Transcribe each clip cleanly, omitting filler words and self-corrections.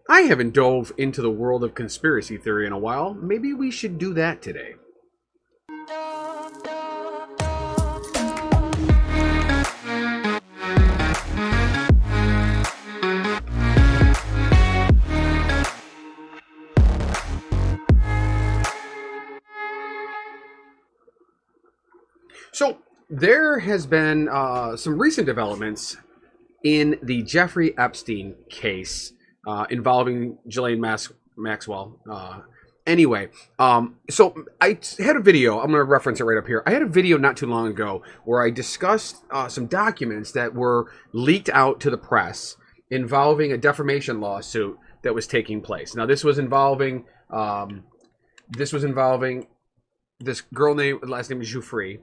I haven't dove into the world of conspiracy theory in a while. Maybe we should do that today. So there has been some recent developments in the Jeffrey Epstein case involving Ghislaine Maxwell. So I had a video. I'm going to reference it right up here. I had a video not too long ago where I discussed some documents that were leaked out to the press involving a defamation lawsuit that was taking place. Now, this was involving this girl named, last name is Giuffre,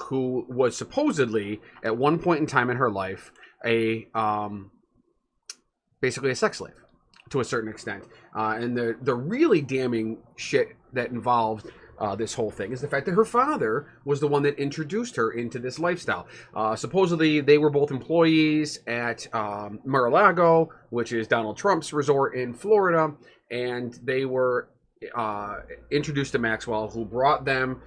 who was supposedly at one point in time in her life basically a sex slave to a certain extent. And the really damning shit that involved this whole thing is the fact that her father was the one that introduced her into this lifestyle. Supposedly, they were both employees at Mar-a-Lago, which is Donald Trump's resort in Florida, and they were introduced to Maxwell, who brought them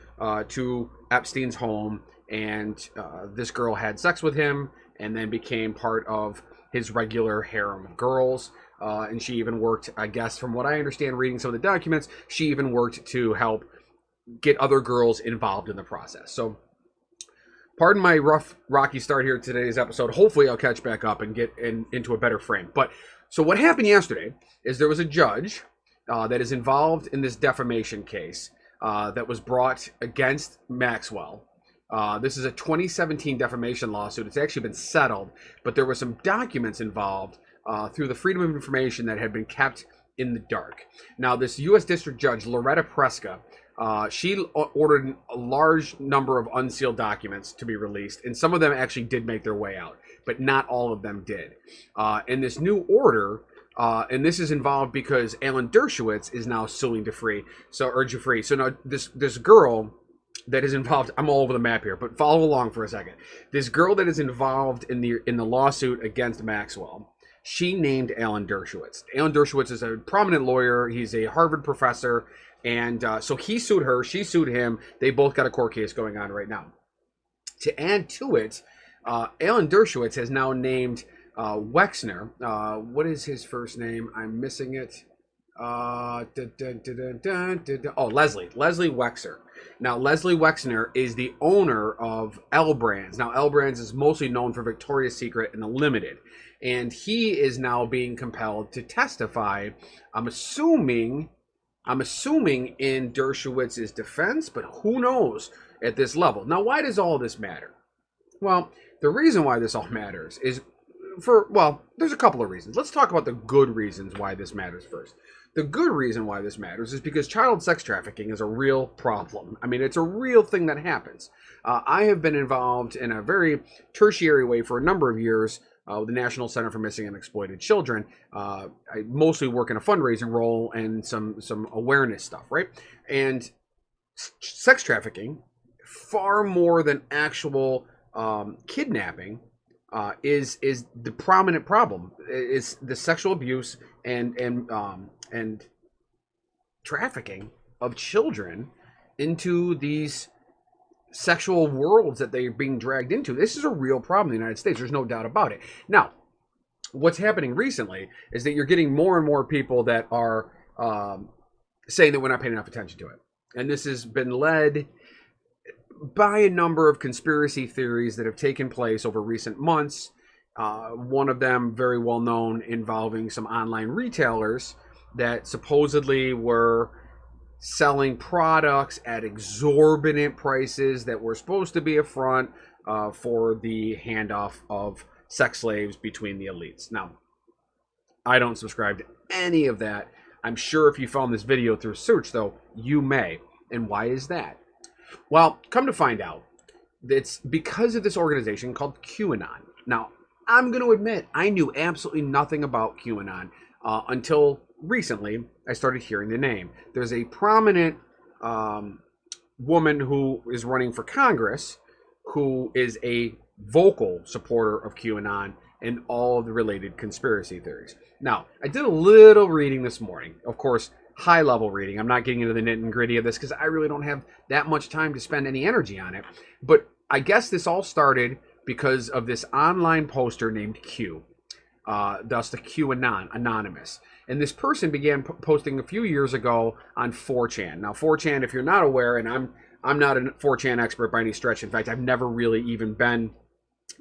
to Epstein's home, and this girl had sex with him and then became part of his regular harem of girls. And she even worked, I guess, from what I understand, reading some of the documents, she even worked to help get other girls involved in the process. So, pardon my rocky start here to today's episode. Hopefully I'll catch back up and get into a better frame. But, so what happened yesterday is there was a judge that is involved in this defamation case that was brought against Maxwell. This is a 2017 defamation lawsuit. It's actually been settled, but there were some documents involved through the Freedom of Information that had been kept in the dark. Now, this U.S. District Judge, Loretta Preska, she ordered a large number of unsealed documents to be released, and some of them actually did make their way out, but not all of them did. And this new order, and this is involved because Alan Dershowitz is now suing Giuffre. So now this girl that is involved, I'm all over the map here, but follow along for a second. This girl that is involved in the lawsuit against Maxwell, she named Alan Dershowitz. Alan Dershowitz is a prominent lawyer. He's a Harvard professor. And so he sued her. She sued him. They both got a court case going on right now. To add to it, Alan Dershowitz has now named Wexner. What is his first name? I'm missing it. Leslie Wexner. Now, Leslie Wexner is the owner of L Brands. Now, L Brands is mostly known for Victoria's Secret and The Limited. And he is now being compelled to testify, I'm assuming in Dershowitz's defense, but who knows at this level. Now, why does all this matter? Well, the reason why this all matters is there's a couple of reasons. Let's talk about the good reasons why this matters first. The good reason why this matters is because child sex trafficking is a real problem. I mean, it's a real thing that happens. I have been involved in a very tertiary way for a number of years with the National Center for Missing and Exploited Children. I mostly work in a fundraising role and some awareness stuff, right? And sex trafficking, far more than actual kidnapping, is the prominent problem. It's the sexual abuse and trafficking of children into these sexual worlds that they're being dragged into. This is a real problem in the United States. There's no doubt about it. Now, what's happening recently is that you're getting more and more people that are saying that we're not paying enough attention to it. And this has been led by a number of conspiracy theories that have taken place over recent months. One of them very well known involving some online retailers that supposedly were selling products at exorbitant prices that were supposed to be a front for the handoff of sex slaves between the elites. Now, I don't subscribe to any of that. I'm sure if you found this video through search, though, you may. And why is that? Well, come to find out, it's because of this organization called QAnon. Now, I'm going to admit, I knew absolutely nothing about QAnon until recently I started hearing the name. There's a prominent woman who is running for Congress who is a vocal supporter of QAnon and all of the related conspiracy theories. Now, I did a little reading this morning. Of course, high-level reading. I'm not getting into the nit and gritty of this because I really don't have that much time to spend any energy on it. But I guess this all started because of this online poster named Q, thus the QAnon, Anonymous. And this person began posting a few years ago on 4chan. Now, 4chan, if you're not aware, and I'm not a 4chan expert by any stretch. In fact, I've never really even been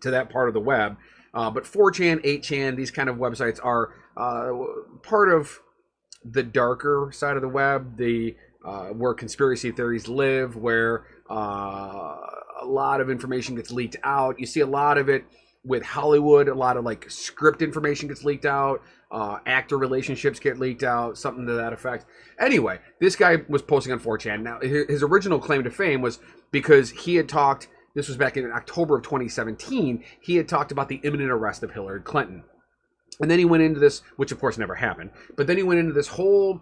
to that part of the web. But 4chan, 8chan, these kind of websites are part of the darker side of the web, the where conspiracy theories live, where a lot of information gets leaked out. You see a lot of it with Hollywood. A lot of like script information gets leaked out. Actor relationships get leaked out, something to that effect. Anyway, this guy was posting on 4chan. Now, his original claim to fame was because he had talked, this was back in October of 2017, he had talked about the imminent arrest of Hillary Clinton. And then he went into this, which of course never happened, but then he went into this whole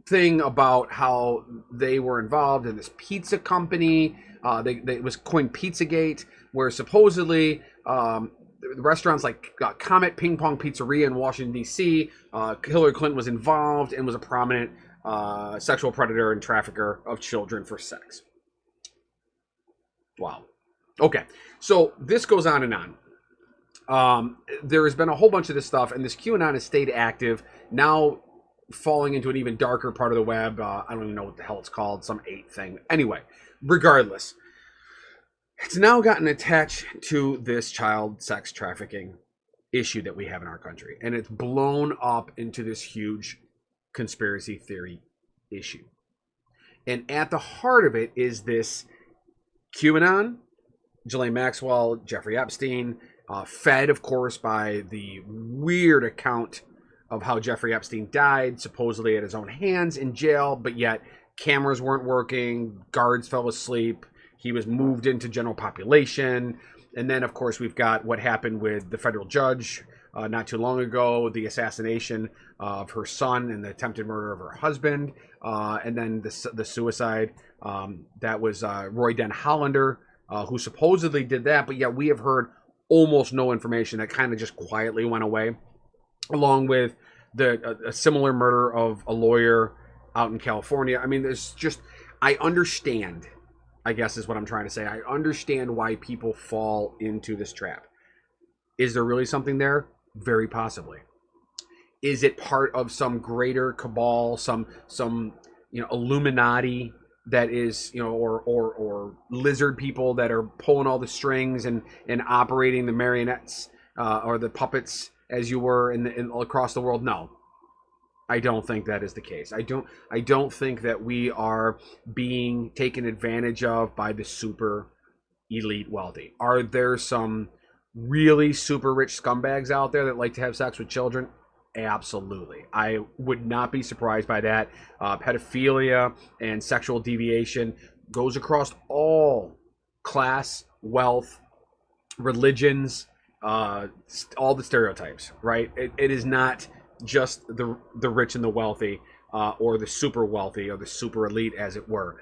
thing about how they were involved in this pizza company. It was coined Pizzagate, where supposedly the restaurants like Comet Ping Pong Pizzeria in Washington, D.C., Hillary Clinton was involved and was a prominent sexual predator and trafficker of children for sex. Wow. Okay, so this goes on and on. There has been a whole bunch of this stuff, and this QAnon has stayed active, now falling into an even darker part of the web. I don't even know what the hell it's called, some 8 thing. Anyway, regardless, it's now gotten attached to this child sex trafficking issue that we have in our country, and it's blown up into this huge conspiracy theory issue. And at the heart of it is this QAnon, Ghislaine Maxwell, Jeffrey Epstein, fed, of course, by the weird account of how Jeffrey Epstein died, supposedly at his own hands in jail, but yet cameras weren't working, guards fell asleep, he was moved into general population. And then, of course, we've got what happened with the federal judge not too long ago, the assassination of her son and the attempted murder of her husband, and then the suicide. That was Roy Den Hollander, who supposedly did that, but yet we have heard almost no information. That kind of just quietly went away, along with a similar murder of a lawyer out in California. I mean, there's just, I understand, I guess is what I'm trying to say. I understand why people fall into this trap. Is there really something there? Very possibly. Is it part of some greater cabal, some Illuminati that is, or lizard people that are pulling all the strings and operating the marionettes or the puppets, as you were in across the world? No, I don't think that is the case. I don't think that we are being taken advantage of by the super elite wealthy. Are there some really super rich scumbags out there that like to have sex with children? Absolutely. I would not be surprised by that. Pedophilia and sexual deviation goes across all class, wealth, religions, all the stereotypes, right? It is not just the rich and the wealthy, or the super wealthy, or the super elite, as it were.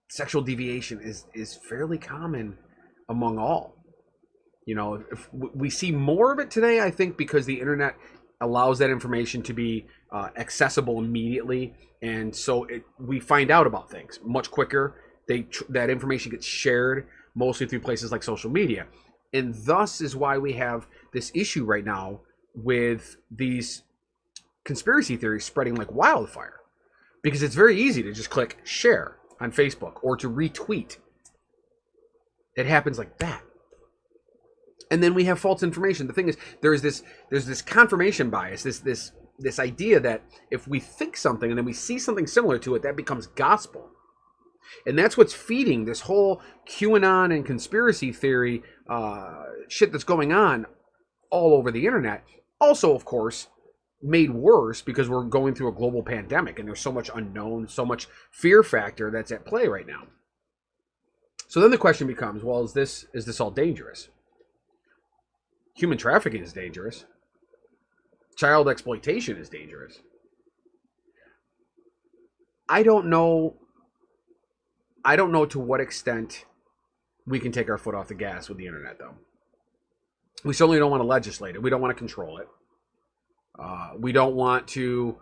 Sexual deviation is fairly common among all. If we see more of it today, I think, because the internet allows that information to be accessible immediately, and so we find out about things much quicker. That information gets shared mostly through places like social media, and thus is why we have this issue right now with these conspiracy theories spreading like wildfire, because it's very easy to just click share on Facebook or to retweet. It happens like that. And then we have false information. The thing is, there's this confirmation bias, this idea that if we think something and then we see something similar to it, that becomes gospel. And that's what's feeding this whole QAnon and conspiracy theory shit that's going on all over the internet. Also, of course, made worse because we're going through a global pandemic and there's so much unknown, so much fear factor that's at play right now. So then the question becomes, well, is this all dangerous? Human trafficking is dangerous. Child exploitation is dangerous. I don't know to what extent we can take our foot off the gas with the internet, though. We certainly don't want to legislate it. We don't want to control it. We don't want to.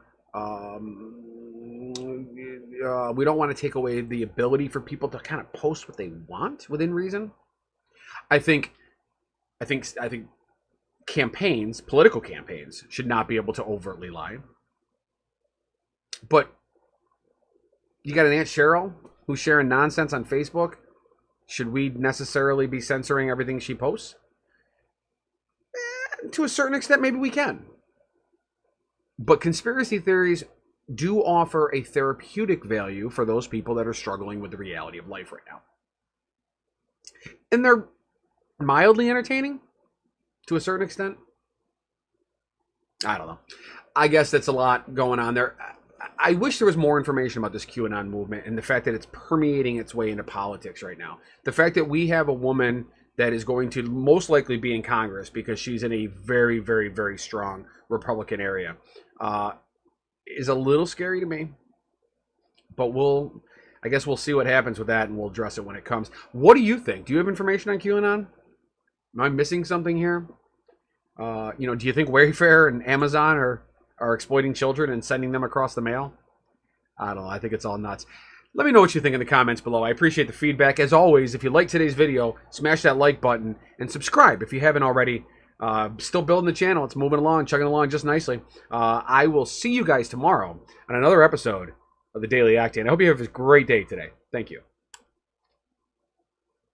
We don't want to take away the ability for people to kind of post what they want within reason. I think campaigns, political campaigns, should not be able to overtly lie. But you got an Aunt Cheryl who's sharing nonsense on Facebook. Should we necessarily be censoring everything she posts? To a certain extent, maybe we can. But conspiracy theories do offer a therapeutic value for those people that are struggling with the reality of life right now. And they're mildly entertaining to a certain extent. I don't know. I guess that's a lot going on there. I wish there was more information about this QAnon movement and the fact that it's permeating its way into politics right now. The fact that we have a woman that is going to most likely be in Congress because she's in a very, very, very strong Republican area is a little scary to me. But I guess we'll see what happens with that, and we'll address it when it comes. What do you think? Do you have information on QAnon? Am I missing something here? Do you think Wayfair and Amazon are exploiting children and sending them across the mail? I don't know. I think it's all nuts. Let me know what you think in the comments below. I appreciate the feedback. As always, if you like today's video, smash that like button and subscribe if you haven't already. Still building the channel. It's moving along, chugging along just nicely. I will see you guys tomorrow on another episode of the Daily Octane. I hope you have a great day today. Thank you.